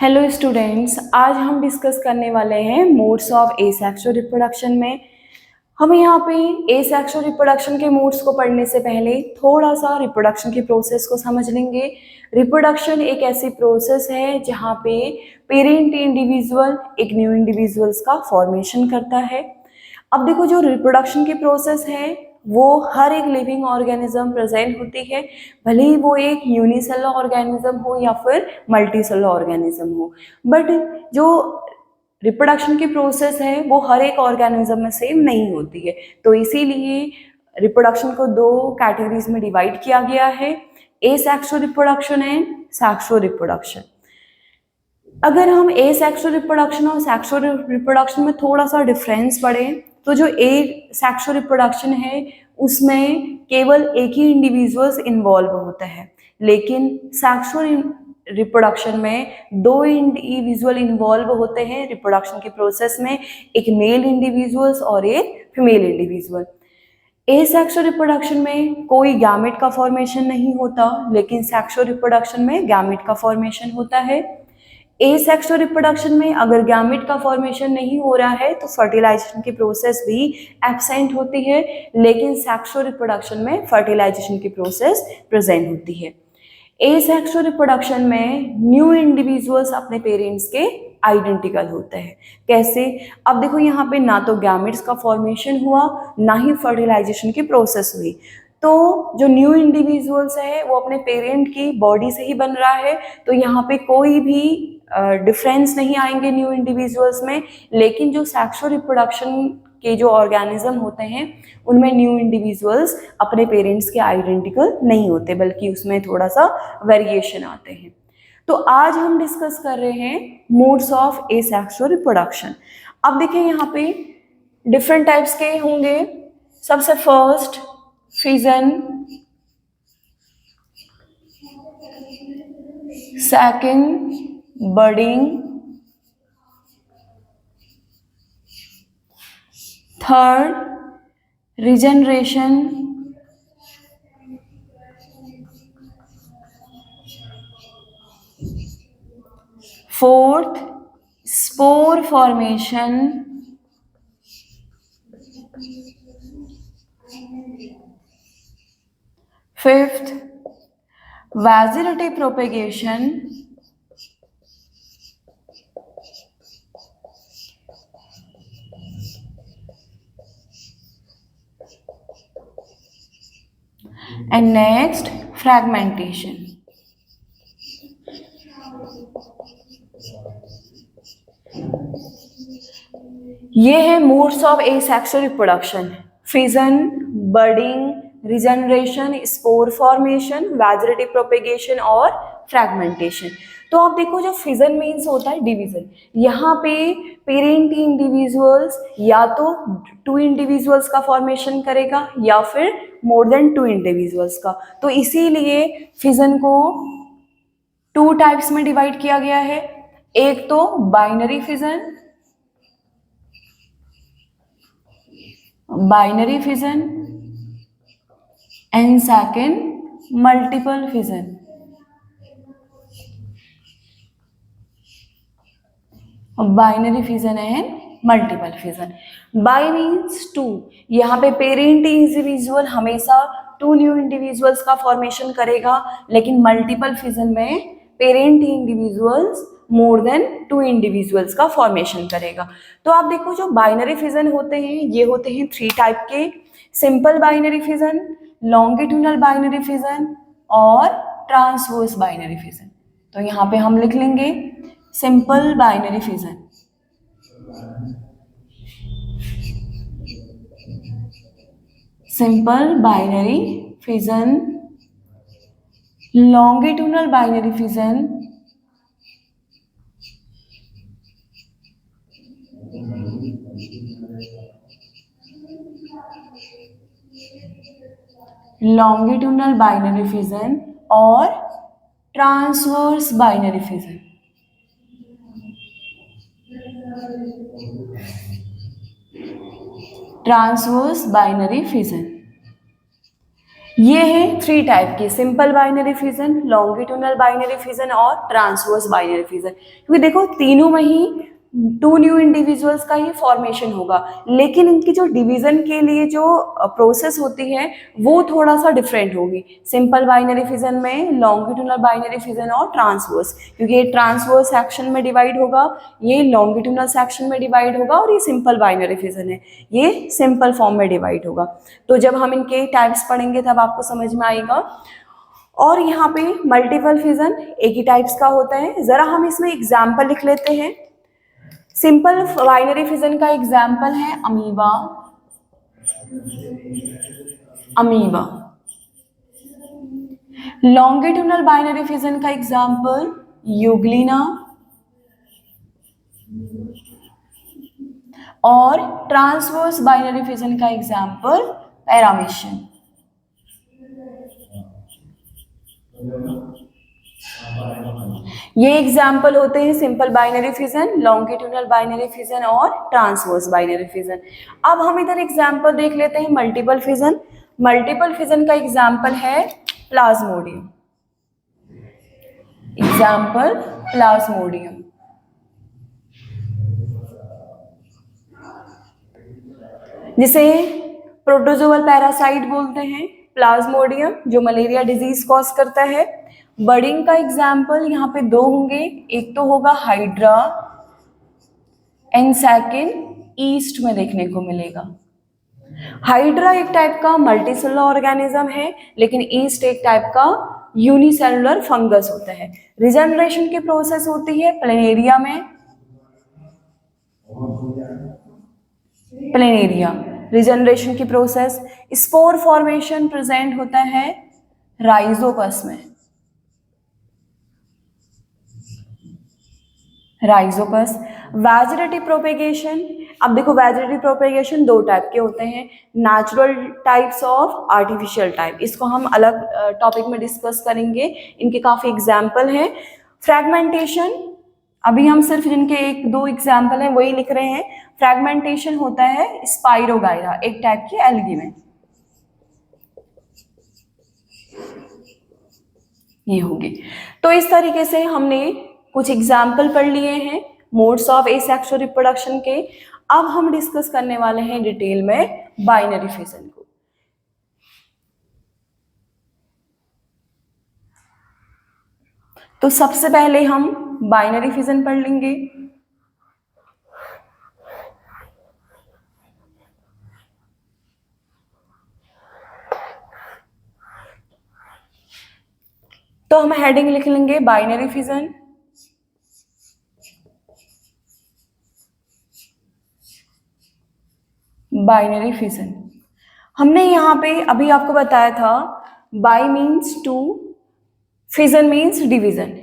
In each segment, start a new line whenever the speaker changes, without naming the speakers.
Hello students, आज हम discuss करने वाले हैं मोड्स ऑफ एसेक्सुअल रिप्रोडक्शन में। हमें यहाँ पे एसेक्सुअल रिप्रोडक्शन के मोड्स को पढ़ने से पहले थोड़ा सा रिप्रोडक्शन की प्रोसेस को समझ लेंगे। रिप्रोडक्शन एक ऐसी प्रोसेस है जहाँ पे पेरेंट इंडिविजुअल एक न्यू इंडिविजुअल्स का फॉर्मेशन करता है। अब देखो, जो रिप्रोडक्शन की प्रोसेस है वो हर एक लिविंग ऑर्गेनिज्म प्रेजेंट होती है, भले ही वो एक यूनिसेलुलर ऑर्गेनिज्म हो या फिर मल्टीसेलुलर ऑर्गेनिज्म हो। बट जो रिप्रोडक्शन की प्रोसेस है वो हर एक ऑर्गेनिज्म में सेम नहीं होती है। तो इसीलिए रिप्रोडक्शन को दो कैटेगरीज में डिवाइड किया गया है, asexual reproduction and sexual reproduction. अगर हम एसेक्सुअल रिप्रोडक्शन और सेक्सुअल रिप्रोडक्शन में थोड़ा सा डिफरेंस पढ़ें तो जो ए सेक्सुअल रिप्रोडक्शन है उसमें केवल एक ही इंडिविजुअल्स इन्वॉल्व होता है, लेकिन सेक्सुअल रिप्रोडक्शन में दो इंडिविजुअल इन्वॉल्व होते हैं रिप्रोडक्शन की प्रोसेस में, एक मेल इंडिविजुअल्स और एक फीमेल इंडिविजुअल। एसेक्सुअल रिप्रोडक्शन में कोई गैमेट का फॉर्मेशन नहीं होता, लेकिन सेक्सुअल रिप्रोडक्शन में गैमेट का फॉर्मेशन होता है। एसेक्सुअल रिप्रोडक्शन में अगर गैमेट का फॉर्मेशन नहीं हो रहा है तो फर्टिलाइजेशन की प्रोसेस भी एब्सेंट होती है, लेकिन सेक्सुअल रिप्रोडक्शन में फर्टिलाइजेशन की प्रोसेस प्रेजेंट होती है। एसेक्सुअल रिप्रोडक्शन में न्यू इंडिविजुअल्स अपने पेरेंट्स के आइडेंटिकल होते हैं। कैसे? अब देखो, यहाँ पे ना तो गैमेट्स का फॉर्मेशन हुआ ना ही फर्टिलाइजेशन की प्रोसेस हुई, तो जो न्यू इंडिविजुअल्स है वो अपने पेरेंट की बॉडी से ही बन रहा है, तो यहाँ पे कोई भी डिफरेंस नहीं आएंगे न्यू इंडिविजुअल्स में। लेकिन जो सेक्सुअल रिप्रोडक्शन के जो ऑर्गेनिज्म होते हैं उनमें न्यू इंडिविजुअल्स अपने पेरेंट्स के आइडेंटिकल नहीं होते, बल्कि उसमें थोड़ा सा वेरिएशन आते हैं। तो आज हम डिस्कस कर रहे हैं मोड्स ऑफ एसेक्सुअल रिप्रोडक्शन। अब देखिए, यहाँ पे डिफरेंट टाइप्स के होंगे। सबसे first fission, second budding, third regeneration, fourth spore formation, fifth vegetative propagation, and next fragmentation. ये है modes of asexual reproduction: fission, budding, regeneration, spore formation, vegetative propagation और फ्रैगमेंटेशन। तो आप देखो, जो फिजन मीन्स होता है डिवीजन। यहाँ पे पेरेंट इंडिविजुअल्स या तो टू इंडिविजुअल्स का फॉर्मेशन करेगा या फिर मोर देन टू इंडिविजुअल्स का। तो इसीलिए फिजन को टू टाइप्स में डिवाइड किया गया है, एक तो binary fission, and second multiple fission. Binary fission and multiple fission. Bi means two, यहाँ पे पेरेंट इंडिविजुअल हमेशा टू न्यू इंडिविजुअल्स का फॉर्मेशन करेगा, लेकिन मल्टीपल फिजन में parent individuals more than two individuals का फॉर्मेशन करेगा। तो आप देखो, जो बाइनरी फिजन होते हैं ये होते हैं थ्री टाइप के: simple binary fission, longitudinal binary fission और ट्रांसवर्स बाइनरी फिजन। तो यहाँ पे हम लिख लेंगे simple binary fission, simple binary fission, longitudinal binary fission, longitudinal binary fission और transverse binary fission. Transverse binary fission ये है 3 टाइप के, simple binary fission, longitudinal binary fission और ट्रांसवर्स बाइनरी फिजन। क्योंकि देखो तीनों में ही 2 न्यू इंडिविजुअल्स का ही फॉर्मेशन होगा, लेकिन इनकी जो डिवीजन के लिए जो प्रोसेस होती है वो थोड़ा सा डिफरेंट होगी। सिंपल बाइनरी फिजन में, लॉन्गिट्यूडनल बाइनरी फिजन और ट्रांसवर्स, क्योंकि ये ट्रांसवर्स सेक्शन में डिवाइड होगा, ये लॉन्गिट्यूडनल सेक्शन में डिवाइड होगा, और ये सिंपल बाइनरी फिजन है, ये सिंपल फॉर्म में डिवाइड होगा। तो जब हम इनके टाइप्स पढ़ेंगे तब आपको समझ में आएगा। और यहाँ पे मल्टीपल फिजन एक ही टाइप्स का होता है। जरा हम इसमें एग्जाम्पल लिख लेते हैं। सिंपल बाइनरी फिजन का एग्जाम्पल है amoeba, amoeba. Longitudinal binary fission का एग्जाम्पल यूग्लिना, और ट्रांसवर्स बाइनरी फिजन का एग्जाम्पल पैरामीशियन। ये एग्जाम्पल होते हैं simple binary fission, longitudinal binary fission और ट्रांसवर्स बाइनरी फिजन। अब हम इधर एग्जाम्पल देख लेते हैं मल्टीपल फिजन। मल्टीपल फिजन का एग्जाम्पल है प्लाज्मोडियम, एग्जाम्पल प्लाज्मोडियम। जिसे प्रोटोजोअल पैरासाइट बोलते हैं, प्लाज्मोडियम जो मलेरिया डिजीज कॉज करता है। बर्डिंग का एग्जाम्पल यहाँ पे 2 होंगे, एक तो होगा हाइड्रा एंड सेकंड ईस्ट में देखने को मिलेगा। हाइड्रा एक टाइप का मल्टीसेलुलर ऑर्गेनिज्म है, लेकिन ईस्ट एक टाइप का यूनिसेलुलर फंगस होता है। रिजनरेशन की प्रोसेस होती है प्लेनेरिया में, प्लेनेरिया रिजनरेशन की प्रोसेस। स्पोर फॉर्मेशन प्रेजेंट होता है राइजोपस में, राइजोपस। वेजिटेटिव प्रोपेगेशन, अब देखो वेजिटेटिव प्रोपेगेशन 2 टाइप के होते हैं, natural types of artificial type. इसको हम अलग टॉपिक में डिस्कस करेंगे, इनके काफी एग्जाम्पल हैं। फ्रैगमेंटेशन, अभी हम सिर्फ जिनके 1-2 एग्जाम्पल हैं वही लिख रहे हैं। फ्रैगमेंटेशन होता है स्पाइरोगाइरा, एक टाइप की एल्गी में, ये होगी। तो इस तरीके से हमने कुछ एग्जाम्पल पढ़ लिए हैं मोड्स ऑफ एसेक्सुअल रिप्रोडक्शन के। अब हम डिस्कस करने वाले हैं डिटेल में बाइनरी फिजन को। तो सबसे पहले हम बाइनरी फिजन पढ़ लेंगे। तो हम हेडिंग लिख लेंगे बाइनरी फिजन। बाइनरी फिजन हमने यहाँ पे अभी आपको बताया था, by means 2, fission means division.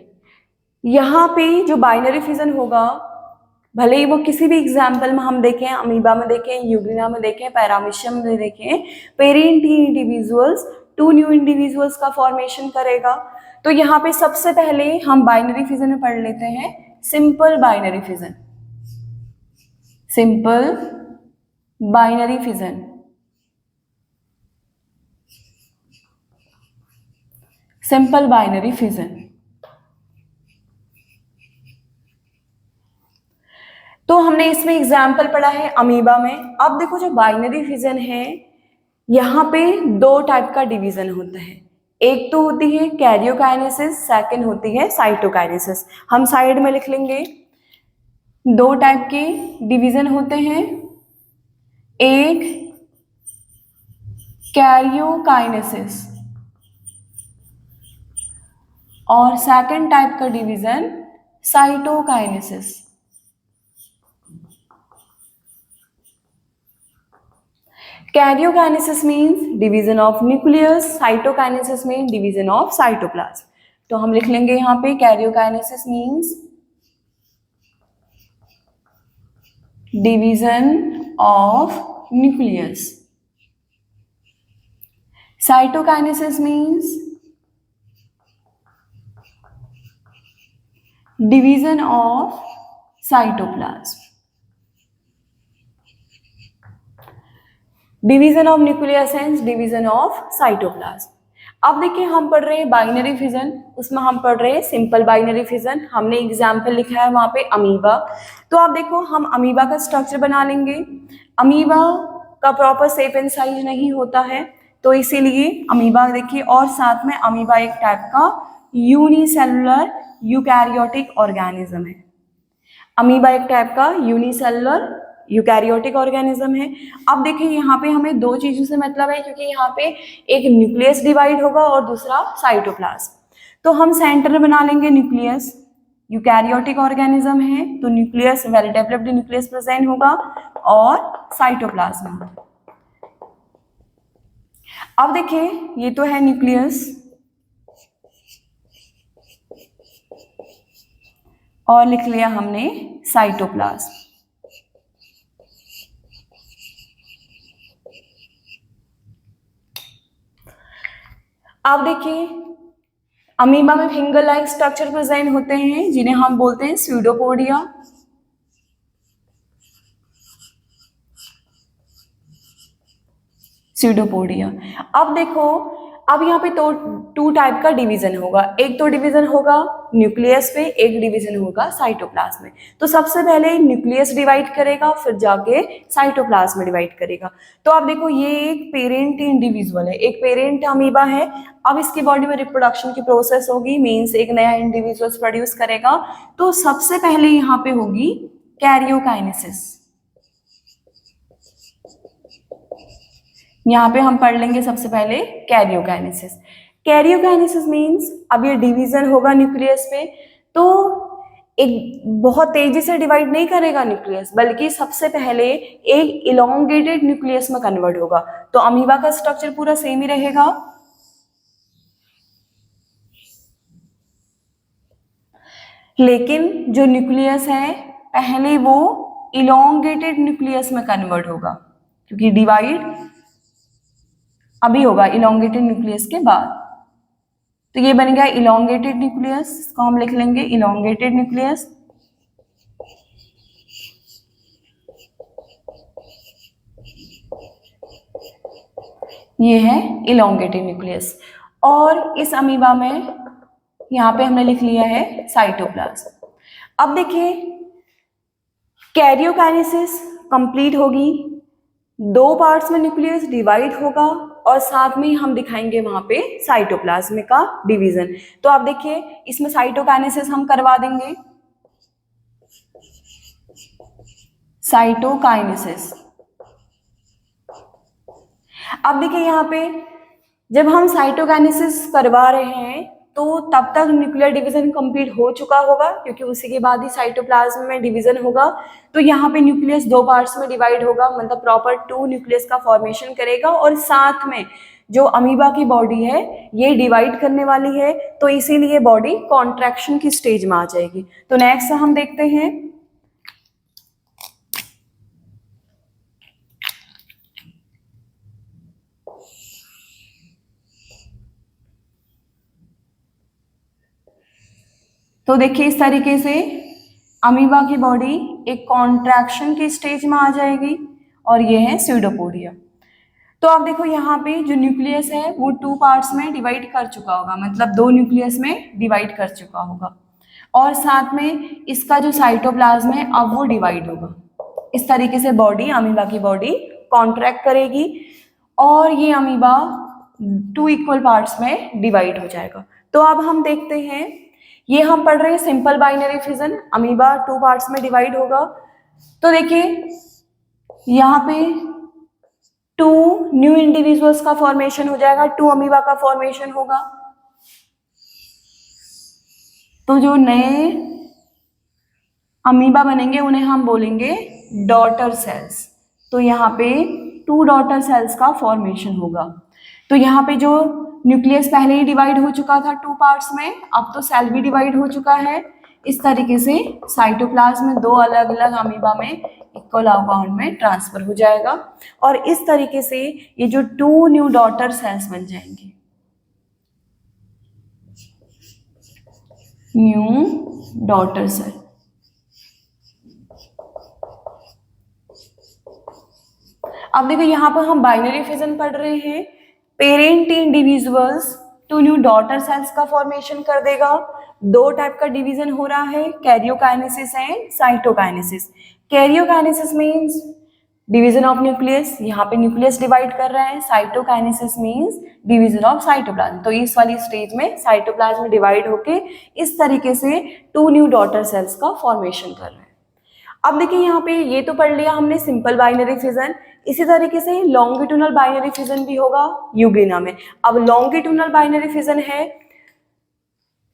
यहाँ पे जो बाइनरी फिजन होगा, भले ही वो किसी भी एग्जाम्पल में हम देखें, अमीबा में देखें, यूग्लिना में देखें, पैरामीशियम में देखें, पेरेंट इंडिविजुअल्स 2 न्यू इंडिविजुअल्स का फॉर्मेशन करेगा। तो यहाँ पे सबसे पहले हम बाइनरी फिजन में पढ़ लेते हैं simple binary fission. Simple binary fission, simple binary fission. तो हमने इसमें एग्जाम्पल पढ़ा है अमीबा में। अब देखो जो बाइनरी फिजन है, यहाँ पे 2 टाइप का डिवीजन होता है। एक तो होती है कैरियोकाइनेसिस, सेकंड होती है साइटोकाइनेसिस। हम साइड में लिख लेंगे। 2 टाइप के डिवीजन होते हैं, एक कैरियोकाइनेसिस और सेकंड टाइप का division cytokinesis. Karyokinesis means division of nucleus, cytokinesis means division of cytoplasm। तो हम लिख लेंगे यहाँ पे karyokinesis means division of nucleus, cytokinesis means division of cytoplasm। Division of nucleus and division of cytoplasm. अब देखिए हम पढ़ रहे हैं बाइनरी फिजन, उसमें हम पढ़ रहे हैं सिंपल बाइनरी फिजन। हमने एग्जाम्पल लिखा है वहां पे अमीबा। तो आप देखो हम अमीबा का स्ट्रक्चर बना लेंगे। अमीबा का प्रॉपर शेप एंड साइज नहीं होता है, तो इसीलिए अमीबा देखिए, और साथ में अमीबा एक टाइप का यूनिसेलुलर यूकैरियोटिक ऑर्गेनिज्म है। अमीबा एक टाइप का यूनिसेलुलर यूकैरियोटिक ऑर्गेनिज्म है। अब देखिए यहाँ पे हमें दो चीजों से मतलब है, क्योंकि यहाँ पे एक न्यूक्लियस डिवाइड होगा और दूसरा साइटोप्लाज्म। तो हम सेंटर में बना लेंगे न्यूक्लियस। यूकैरियोटिक ऑर्गेनिज्म है तो nucleus, well developed nucleus present होगा और साइटोप्लाज्म। अब देखिए ये तो है न्यूक्लियस और लिख लिया हमने साइटोप्लाज्म। अब देखिए अमीबा में फिंगर लाइक स्ट्रक्चर प्रेजेंट होते हैं जिन्हें हम बोलते हैं स्यूडोपोडिया। स्यूडोपोडिया। अब देखो, अब यहाँ पे तो टू टाइप का डिवीजन होगा। एक तो डिवीजन होगा न्यूक्लियस पे, एक डिवीजन होगा साइटोप्लाज्म में। तो सबसे पहले न्यूक्लियस डिवाइड करेगा, फिर जाके साइटोप्लाज्म में डिवाइड करेगा। तो अब देखो ये एक पेरेंट इंडिविजुअल है, एक पेरेंट अमीबा है। अब इसकी बॉडी में रिप्रोडक्शन की प्रोसेस होगी, मीन्स एक नया इंडिविजुअल प्रोड्यूस करेगा। तो सबसे पहले यहाँ पे होगी कैरियोकाइनेसिस। यहाँ पे हम पढ़ लेंगे सबसे पहले कैरियोकाइनेसिस। कैरियोकाइनेसिस मीन्स अब ये डिवीजन होगा न्यूक्लियस पे, तो एक बहुत तेजी से डिवाइड नहीं करेगा न्यूक्लियस, बल्कि सबसे पहले एक इलोंगेटेड न्यूक्लियस में कन्वर्ट होगा। तो अमीबा का स्ट्रक्चर पूरा सेम ही रहेगा, लेकिन जो न्यूक्लियस है पहले वो इलोंगेटेड न्यूक्लियस में कन्वर्ट होगा, क्योंकि डिवाइड अभी होगा इलोंगेटेड न्यूक्लियस के बाद। तो ये बन गया इलोंगेटेड न्यूक्लियस, इसको हम लिख लेंगे इलोंगेटेड न्यूक्लियस। ये है इलोंगेटेड न्यूक्लियस। और इस अमीबा में यहाँ पे हमने लिख लिया है साइटोप्लाज्म। अब देखिए कैरियोकाइनेसिस कंप्लीट होगी, दो पार्ट्स में न्यूक्लियस डिवाइड होगा और साथ में हम दिखाएंगे वहां पे साइटोप्लाज्म का डिवीजन। तो आप देखिए इसमें साइटोकाइनेसिस हम करवा देंगे, साइटोकाइनेसिस। अब देखिए यहाँ पे जब हम साइटोकाइनेसिस करवा रहे हैं तो तब तक न्यूक्लियर डिवीजन कंप्लीट हो चुका होगा, क्योंकि उसी के बाद ही साइटोप्लाज्म में डिवीजन होगा। तो यहाँ पे न्यूक्लियस दो पार्ट्स में डिवाइड होगा, मतलब प्रॉपर टू न्यूक्लियस का फॉर्मेशन करेगा, और साथ में जो अमीबा की बॉडी है ये डिवाइड करने वाली है, तो इसीलिए बॉडी कॉन्ट्रैक्शन की स्टेज में आ जाएगी। तो नेक्स्ट हम देखते हैं तो देखिए इस तरीके से अमीबा की बॉडी एक कॉन्ट्रैक्शन की स्टेज में आ जाएगी, और ये है स्यूडोपोडिया। तो आप देखो यहाँ पे जो न्यूक्लियस है वो टू पार्ट्स में डिवाइड कर चुका होगा, मतलब दो न्यूक्लियस में डिवाइड कर चुका होगा, और साथ में इसका जो साइटोप्लाज्म है अब वो डिवाइड होगा। इस तरीके से बॉडी, अमीबा की बॉडी कॉन्ट्रैक्ट करेगी और ये अमीबा टू इक्वल पार्ट्स में डिवाइड हो जाएगा। तो अब हम देखते हैं, ये हम पढ़ रहे हैं simple binary fission, amoeba two parts में डिवाइड होगा। तो देखिए यहाँ पे टू न्यू इंडिविजुअल्स का फॉर्मेशन हो जाएगा, टू अमीबा का फॉर्मेशन होगा। तो जो नए अमीबा बनेंगे उन्हें हम बोलेंगे डॉटर सेल्स। तो यहाँ पे टू डॉटर सेल्स का फॉर्मेशन होगा। तो यहाँ पे जो न्यूक्लियस पहले ही डिवाइड हो चुका था टू पार्ट्स में, अब तो सेल भी डिवाइड हो चुका है। इस तरीके से साइटोप्लाज्म में दो अलग अलग अमीबा में इक्वल अमाउंट में ट्रांसफर हो जाएगा, और इस तरीके से ये जो टू न्यू डॉटर सेल्स बन जाएंगे, न्यू डॉटर सेल। अब देखो यहाँ पर हम बाइनरी फिजन पढ़ रहे हैं, parent individuals two new daughter cells का फॉर्मेशन कर देगा। दो टाइप का डिवीजन हो रहा है, karyokinesis and cytokinesis. Karyokinesis means division of nucleus, यहाँ पे न्यूक्लियस डिवाइड कर रहा है। Cytokinesis means division of cytoplasm. तो इस वाली स्टेज में साइटोप्लाज्म डिवाइड होके इस तरीके से टू न्यू डॉटर सेल्स का फॉर्मेशन कर रहा है। अब देखिए यहाँ पे ये तो पढ़ लिया हमने सिंपल बाइनरी फिजन। इसी तरीके से लॉन्गिट्यूडनल बाइनरी फिजन भी होगा यूग्लिना में। अब लॉन्गिट्यूडनल बाइनरी फिजन है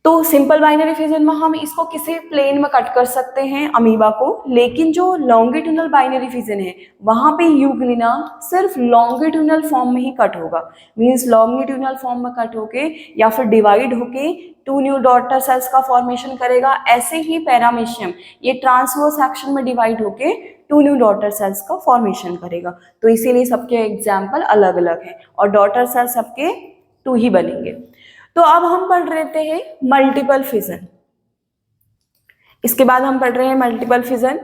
तो सिंपल बाइनरी फिजन में हम इसको किसी प्लेन में कट कर सकते हैं अमीबा को, लेकिन जो लॉन्गिट्यूडनल बाइनरी फिजन है वहां पे यूग्लिना सिर्फ लॉन्गिट्यूडनल फॉर्म में ही कट होगा। मींस लॉन्गिट्यूडनल फॉर्म में कट होके या फिर डिवाइड होके टू न्यू डॉटर सेल्स का फॉर्मेशन करेगा। ऐसे ही पैरामीशियम ये ट्रांसवर्स सेक्शन में डिवाइड होके टू न्यू डॉटर सेल्स का फॉर्मेशन करेगा। तो इसीलिए सबके एग्जाम्पल अलग अलग है और डॉटर सेल सबके टू ही बनेंगे। तो अब हम पढ़ रहे हैं मल्टीपल फिजन। इसके बाद हम पढ़ रहे हैं मल्टीपल फिजन।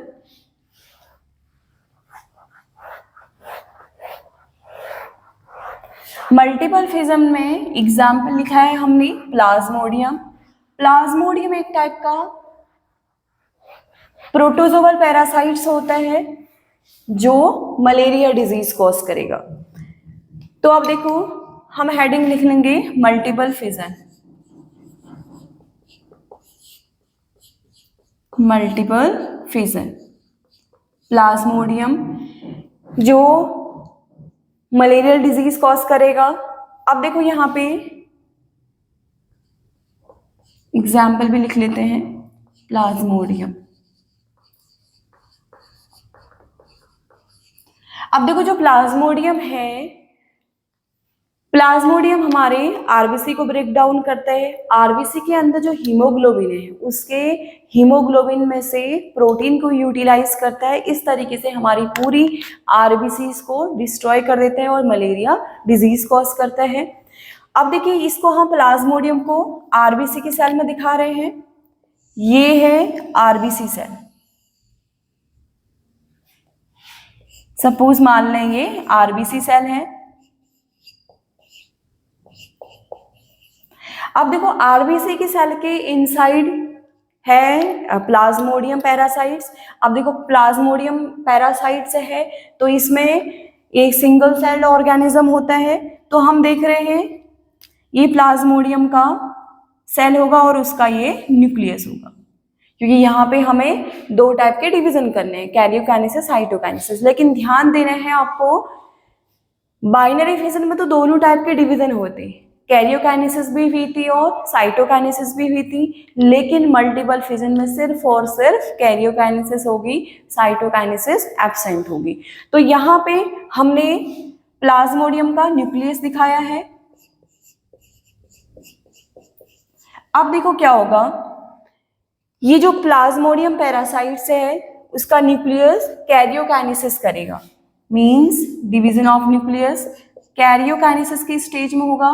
मल्टीपल फिजन में एग्जाम्पल लिखा है हमने प्लाज्मोडियम। प्लाज्मोडियम एक टाइप का प्रोटोजोअल पैरासाइट्स होता है जो मलेरिया डिजीज कॉज करेगा। तो अब देखो हम हेडिंग लिख लेंगे multiple fission. Multiple fission Plasmodium जो मलेरियल डिजीज कॉज करेगा। अब देखो यहाँ पे एग्जाम्पल भी लिख लेते हैं प्लाज्मोडियम। अब देखो जो प्लाज्मोडियम है, प्लाज्मोडियम हमारे आरबीसी को ब्रेक डाउन करता है। आरबीसी के अंदर जो हीमोग्लोबिन है उसके हीमोग्लोबिन में से प्रोटीन को यूटिलाइज करता है। इस तरीके से हमारी पूरी आरबीसी को डिस्ट्रॉय कर देते हैं और मलेरिया डिजीज कॉज करता है। अब देखिए इसको हम प्लाज्मोडियम को आरबीसी के सेल में दिखा रहे हैं। ये है आरबीसी सेल। सपोज मान लें ये आरबीसी सेल है। अब देखो आरबीसी के सेल के इनसाइड है प्लाज्मोडियम पैरासाइट्स। अब देखो प्लाज्मोडियम पैरासाइट्स है तो इसमें एक सिंगल सेल्ड ऑर्गेनिज्म होता है। तो हम देख रहे हैं ये प्लाज्मोडियम का सेल होगा और उसका ये न्यूक्लियस होगा, क्योंकि यहाँ पे हमें दो टाइप के डिवीजन करने हैं, कैरियोकाइनेसिस साइटोकाइनेसिस। लेकिन ध्यान देना है आपको, बाइनरी फिजन में तो दोनों टाइप के डिवीजन होते हैं, कैरियोकाइनेसिस भी हुई थी और साइटोकाइनेसिस भी हुई थी। लेकिन मल्टीपल फिजन में सिर्फ और सिर्फ कैरियोकाइनेसिस होगी, साइटोकाइनेसिस एब्सेंट होगी। तो यहाँ पे हमने प्लाज्मोडियम का न्यूक्लियस दिखाया है। अब देखो क्या होगा, ये जो प्लाज्मोडियम पैरासाइट्स है उसका न्यूक्लियस कैरियोकाइनेसिस करेगा। Means division of nucleus karyokinesis की स्टेज में होगा।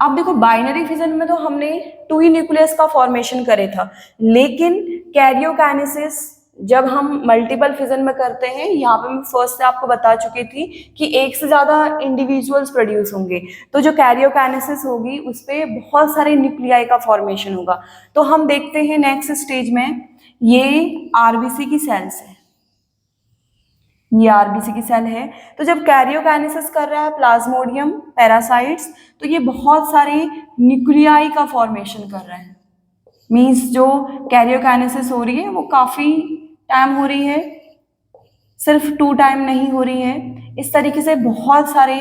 अब देखो बाइनरी फिजन में तो हमने टू ही न्यूक्लियस का फॉर्मेशन करे था, लेकिन कैरियोकाइनेसिस जब हम मल्टीपल फिजन में करते हैं, यहाँ पे मैं फर्स्ट से आपको बता चुकी थी कि एक से ज्यादा इंडिविजुअल्स प्रोड्यूस होंगे। तो जो कैरियोकाइनेसिस होगी उस पर बहुत सारे न्यूक्लियाई का फॉर्मेशन होगा। तो हम देखते हैं नेक्स्ट स्टेज में ये आरबीसी की सेल्स है, ये आरबीसी की सेल है। तो जब कैरियोकाइनेसिस कर रहा है प्लाज्मोडियम पैरासाइट्स तो ये बहुत सारे न्यूक्लियाई का फॉर्मेशन कर रहा है। मींस जो कैरियोकाइनेसिस हो रही है वो काफी टाइम हो रही है, सिर्फ 2 टाइम नहीं हो रही है। इस तरीके से बहुत सारे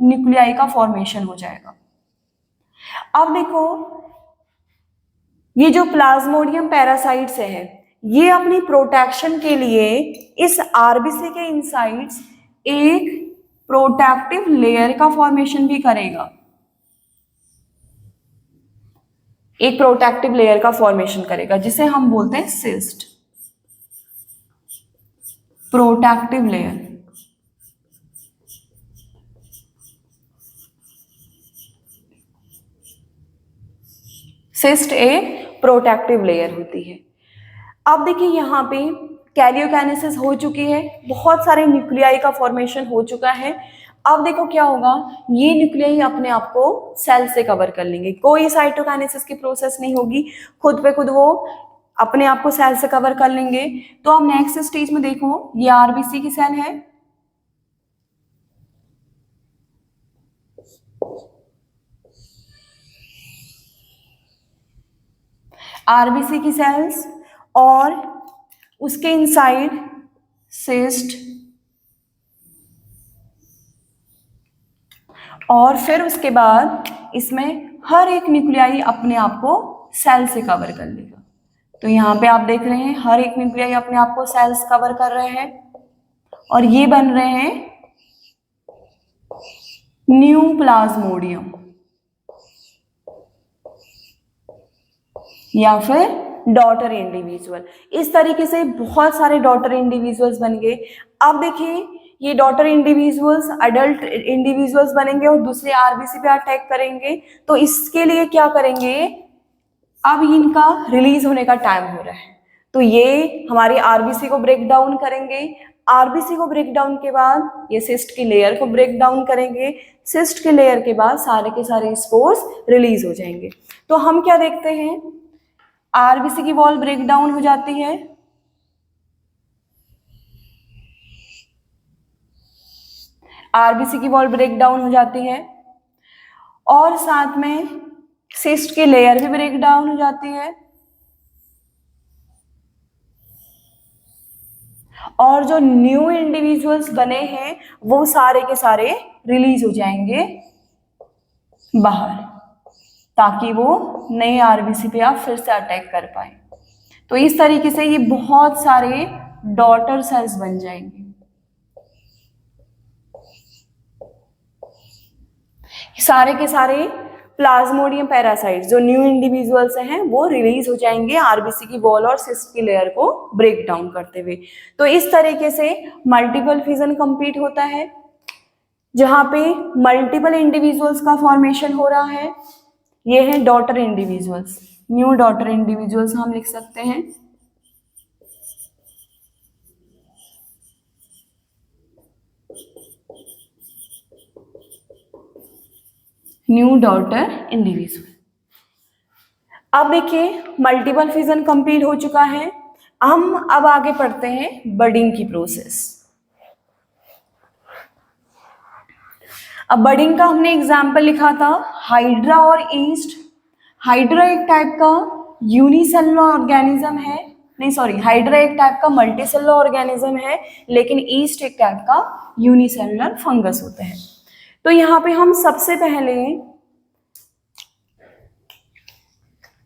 न्यूक्लियाई का फॉर्मेशन हो जाएगा। अब देखो ये जो प्लाज्मोडियम पैरासाइट्स है ये अपनी प्रोटेक्शन के लिए इस आरबीसी के इनसाइड्स एक प्रोटेक्टिव लेयर का फॉर्मेशन भी करेगा, एक प्रोटेक्टिव लेयर का फॉर्मेशन करेगा जिसे हम बोलते हैं सिस्ट, प्रोटेक्टिव लेयर। सिस्ट एक प्रोटेक्टिव लेयर होती है। अब देखिए यहाँ पे कैरियोकाइनेसिस हो चुकी है, बहुत सारे न्यूक्लियाई का फॉर्मेशन हो चुका है। अब देखो क्या होगा, ये न्यूक्लियाई अपने आप को सेल से कवर कर लेंगे, कोई साइटोकाइनेसिस की प्रोसेस नहीं होगी, खुद पे खुद वो अपने आप को सेल से कवर कर लेंगे। तो अब नेक्स्ट स्टेज में देखो, ये आरबीसी की सेल है, आरबीसी की सेल्स, और उसके इनसाइड सिस्ट, और फिर उसके बाद इसमें हर एक न्यूक्लियाई अपने आप को सेल से कवर कर लेगा। तो यहाँ पे आप देख रहे हैं हर एक न्यूक्लियाई अपने आप को सेल्स कवर कर रहे हैं, और ये बन रहे हैं न्यू प्लाज्मोडियम या फिर डॉटर इंडिविजुअल। इस तरीके से बहुत सारे डॉटर इंडिविजुअल्स बन गए। अब देखिए ये डॉटर इंडिविजुअल्स अडल्ट इंडिविजुअल्स बनेंगे और दूसरे आरबीसी पे अटैक करेंगे। तो इसके लिए क्या करेंगे, अब इनका रिलीज होने का टाइम हो रहा है, तो ये हमारे आरबीसी को ब्रेक डाउन करेंगे। आरबीसी को ब्रेक डाउन के बाद ये सिस्ट की लेयर को ब्रेक डाउन करेंगे, सिस्ट के लेयर के बाद सारे के सारे स्पोर्स रिलीज हो जाएंगे। तो हम क्या देखते हैं, आरबीसी की वॉल ब्रेक डाउन हो जाती है, आरबीसी की वॉल ब्रेक डाउन हो जाती है, और साथ में सिस्ट की लेयर भी ब्रेक डाउन हो जाती है, और जो न्यू इंडिविजुअल्स बने हैं वो सारे के सारे रिलीज हो जाएंगे बाहर, ताकि वो नए आरबीसी पे आप फिर से अटैक कर पाए। तो इस तरीके से ये बहुत सारे डॉटर सेल्स बन जाएंगे। सारे के सारे प्लाज्मोडियम पैरासाइट जो न्यू इंडिविजुअल्स हैं वो रिलीज हो जाएंगे आरबीसी की वॉल और सिस्ट की लेयर को ब्रेक डाउन करते हुए। तो इस तरीके से मल्टीपल फिजन कंप्लीट होता है, जहां पे मल्टीपल इंडिविजुअल्स का फॉर्मेशन हो रहा है। ये है daughter individuals, new daughter individuals हम लिख सकते हैं। New daughter individual. अब देखिए मल्टीपल फिजन कंप्लीट हो चुका है, हम अब आगे पढ़ते हैं बडिंग की प्रोसेस। अब बडिंग का हमने एग्जाम्पल लिखा था हाइड्रा और ईस्ट। हाइड्रा एक टाइप का यूनिसेलुलर ऑर्गेनिज्म है, नहीं सॉरी, हाइड्रा एक टाइप का मल्टीसेलुलर ऑर्गेनिज्म है, लेकिन ईस्ट एक टाइप का यूनिसेलुलर फंगस होता है। तो यहाँ पे हम सबसे पहले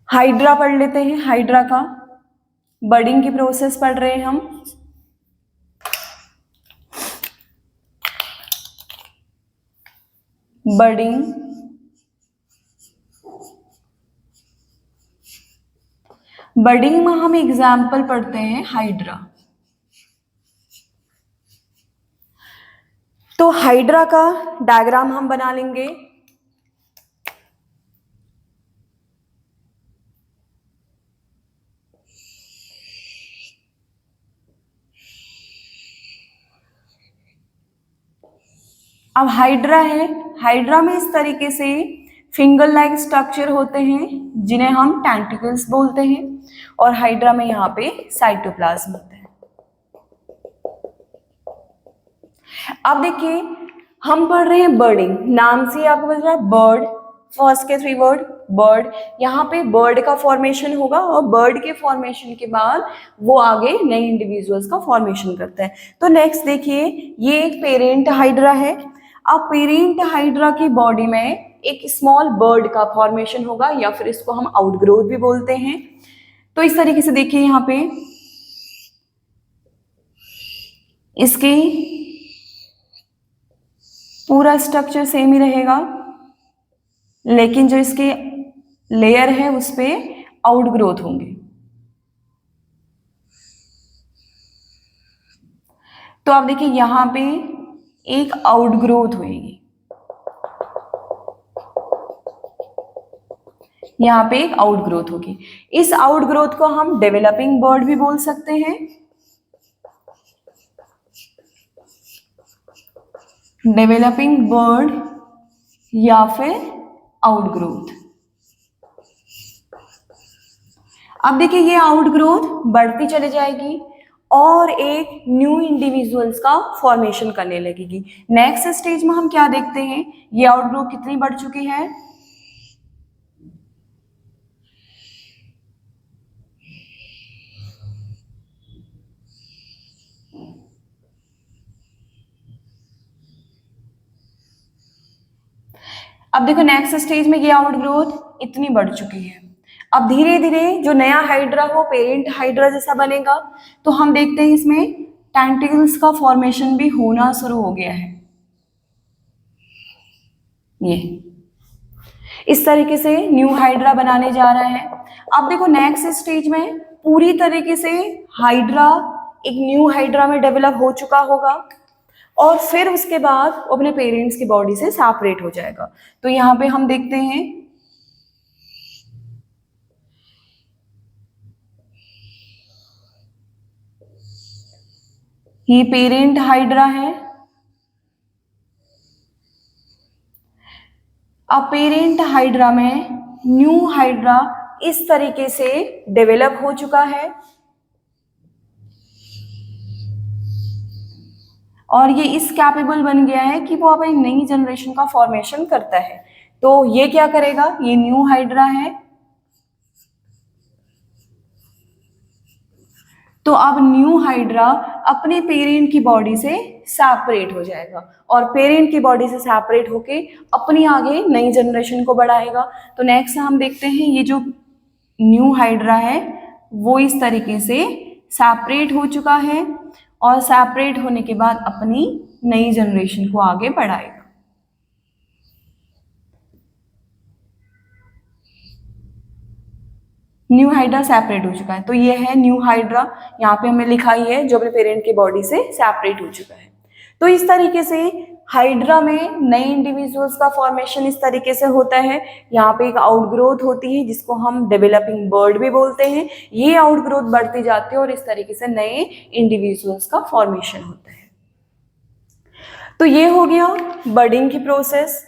हाइड्रा पढ़ लेते हैं, हाइड्रा का बडिंग की प्रोसेस पढ़ रहे हैं हम। बडिंग, बडिंग में हम एग्जाम्पल पढ़ते हैं हाइड्रा। तो हाइड्रा का डायग्राम हम बना लेंगे। अब हाइड्रा है, हाइड्रा में इस तरीके से फिंगर लाइक स्ट्रक्चर होते हैं जिन्हें हम टेंटिकल्स बोलते हैं, और हाइड्रा में यहाँ पे साइटोप्लाज्म होता है। अब देखिए हम पढ़ रहे हैं बर्डिंग, नाम से आपको पता है बर्ड, फर्स्ट के 3 वर्ड बर्ड। यहाँ पे बर्ड का फॉर्मेशन होगा और बर्ड के फॉर्मेशन के बाद वो आगे नए इंडिविजुअल्स का फॉर्मेशन करता है। तो नेक्स्ट देखिए ये एक पेरेंट हाइड्रा है। अब पेरेंट हाइड्रा की बॉडी में एक स्मॉल बर्ड का फॉर्मेशन होगा, या फिर इसको हम आउटग्रोथ भी बोलते हैं। तो इस तरीके से देखिए यहाँ पे इसकी पूरा स्ट्रक्चर सेम ही रहेगा, लेकिन जो इसके लेयर है उस पे आउटग्रोथ होंगे। तो आप देखिए यहां पे एक आउटग्रोथ होगी, यहां पे एक आउटग्रोथ होगी। इस आउटग्रोथ को हम डेवलपिंग बर्ड भी बोल सकते हैं। डेवलपिंग बर्ड या फिर आउटग्रोथ। अब देखिए ये आउटग्रोथ बढ़ती चली जाएगी और एक न्यू इंडिविजुअल्स का फॉर्मेशन करने लगेगी। नेक्स्ट स्टेज में हम क्या देखते हैं, ये आउटग्रोथ कितनी बढ़ चुकी है, अब देखो नेक्स्ट स्टेज में ये आउटग्रोथ इतनी बढ़ चुकी है। अब धीरे धीरे जो नया हाइड्रा हो पेरेंट हाइड्रा जैसा बनेगा, तो हम देखते हैं इसमें टेंटिकल्स का फॉर्मेशन भी होना शुरू हो गया है। ये इस तरीके से न्यू हाइड्रा बनाने जा रहा है। अब देखो नेक्स्ट स्टेज में पूरी तरीके से हाइड्रा एक न्यू हाइड्रा में डेवलप हो चुका होगा और फिर उसके बाद वो अपने पेरेंट्स की बॉडी से सेपरेट हो जाएगा। तो यहाँ पे हम देखते हैं ये पेरेंट हाइड्रा है। अब पेरेंट हाइड्रा में न्यू हाइड्रा इस तरीके से डेवलप हो चुका है और ये इस कैपेबल बन गया है कि वो अब एक नई जनरेशन का फॉर्मेशन करता है। तो ये क्या करेगा, ये न्यू हाइड्रा है, तो अब न्यू हाइड्रा अपने पेरेंट की बॉडी से सेपरेट हो जाएगा और पेरेंट की बॉडी से सेपरेट होके अपनी आगे नई जनरेशन को बढ़ाएगा। तो नेक्स्ट हम देखते हैं ये जो न्यू हाइड्रा है वो इस तरीके से सेपरेट हो चुका है और सेपरेट होने के बाद अपनी नई जनरेशन को आगे बढ़ाएगा। न्यू हाइड्रा सेपरेट हो चुका है, तो ये है न्यू हाइड्रा, यहाँ पे हमें लिखा ही है जो अपने पेरेंट की बॉडी से सेपरेट हो चुका है। तो इस तरीके से हाइड्रा में नए इंडिविजुअल्स का फॉर्मेशन इस तरीके से होता है। यहाँ पे एक आउटग्रोथ होती है जिसको हम डेवलपिंग बर्ड भी बोलते हैं। ये आउटग्रोथ बढ़ती जाती है और इस तरीके से नए इंडिविजुअल्स का फॉर्मेशन होता है। तो ये हो गया बर्डिंग की प्रोसेस।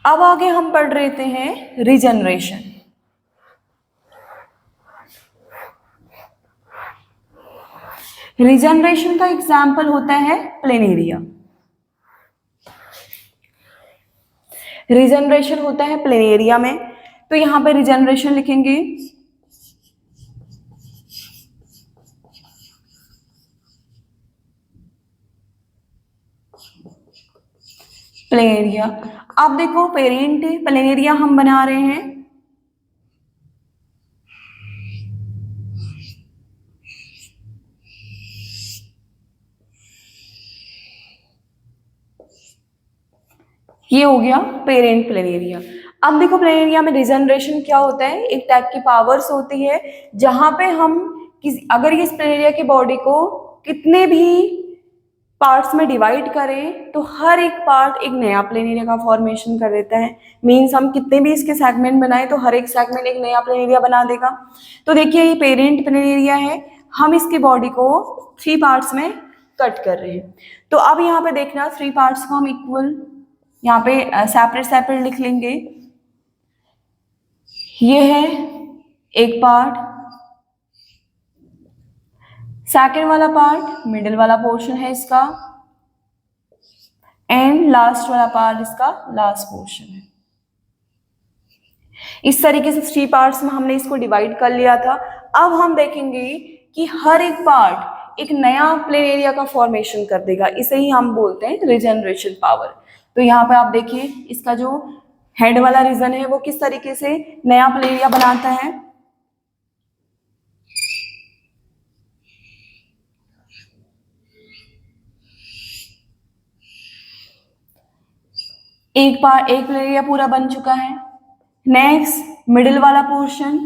अब आगे हम पढ़ रहे हैं रीजनरेशन। रीजनरेशन का एग्जाम्पल होता है प्लेनेरिया। रीजनरेशन होता है प्लेनेरिया में, तो यहां पे रीजनरेशन लिखेंगे प्लेनेरिया। अब देखो पेरेंट प्लेनेरिया हम बना रहे हैं, ये हो गया पेरेंट प्लेनेरिया। अब देखो प्लेनेरिया में रीजनरेशन क्या होता है, एक टाइप की पावर्स होती है जहां पे हम अगर इस प्लेनेरिया की बॉडी को कितने भी पार्ट्स में डिवाइड करें तो हर एक पार्ट एक नया प्लेनेरिया का फॉर्मेशन कर देता है। मीन्स हम कितने भी इसके सेगमेंट बनाए तो हर एक सेगमेंट एक नया प्लेनेरिया बना देगा। तो देखिए ये पेरेंट प्लेनेरिया है, हम इसकी बॉडी को 3 पार्ट्स में कट कर रहे हैं। तो अब यहाँ पे देखना 3 पार्ट्स को हम इक्वल यहाँ पे सेपरेट सेपरेट लिख लेंगे। ये है एक पार्ट, सेकेंड वाला पार्ट मिडिल वाला पोर्शन है इसका, एंड लास्ट वाला पार्ट इसका लास्ट पोर्शन है। इस तरीके से 3 पार्ट्स में हमने इसको डिवाइड कर लिया था। अब हम देखेंगे कि हर एक पार्ट एक नया प्लेन एरिया का फॉर्मेशन कर देगा, इसे ही हम बोलते हैं रीजनरेशन पावर। तो यहाँ पे आप देखिए इसका जो हेड वाला रीजन है वो किस तरीके से नया प्लेन एरिया बनाता है। एक प्लेन एरिया पूरा बन चुका है। नेक्स्ट मिडिल वाला पोर्शन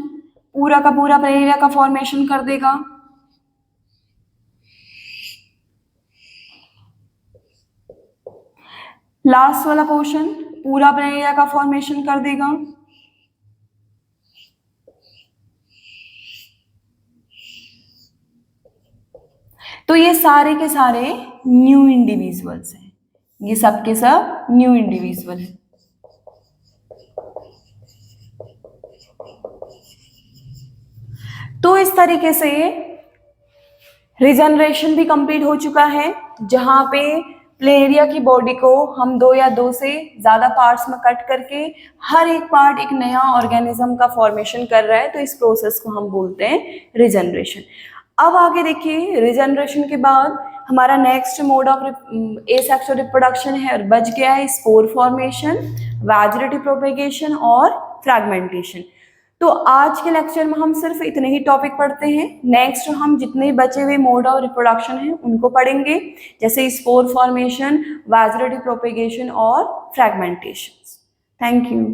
पूरा का पूरा प्लेन एरिया का फॉर्मेशन कर देगा। लास्ट वाला पोर्शन पूरा प्लेन एरिया का फॉर्मेशन कर देगा। तो ये सारे के सारे न्यू इंडिविजुअल्स हैं। ये सब के सब न्यू इंडिविजुअल है। तो इस तरीके से रिजनरेशन भी कंप्लीट हो चुका है, जहां पे प्लेनेरिया की बॉडी को हम 2 या 2 से ज़्यादा पार्ट्स में कट करके हर एक पार्ट एक नया ऑर्गेनिज्म का फॉर्मेशन कर रहा है, तो इस प्रोसेस को हम बोलते हैं रिजनरेशन। अब आगे देखिए, रिजनरेशन के बाद हमारा next mode of asexual reproduction है और बच गया है स्पोर फॉर्मेशन, वैजिटेटिव प्रोपेगेशन और फ्रैगमेंटेशन। तो आज के लेक्चर में हम सिर्फ इतने ही टॉपिक पढ़ते हैं। नेक्स्ट हम जितने बचे हुए मोड ऑफ रिप्रोडक्शन हैं उनको पढ़ेंगे, जैसे स्पोर फॉर्मेशन, वैजिटेटिव प्रोपेगेशन और फ्रैगमेंटेशन। Thank you.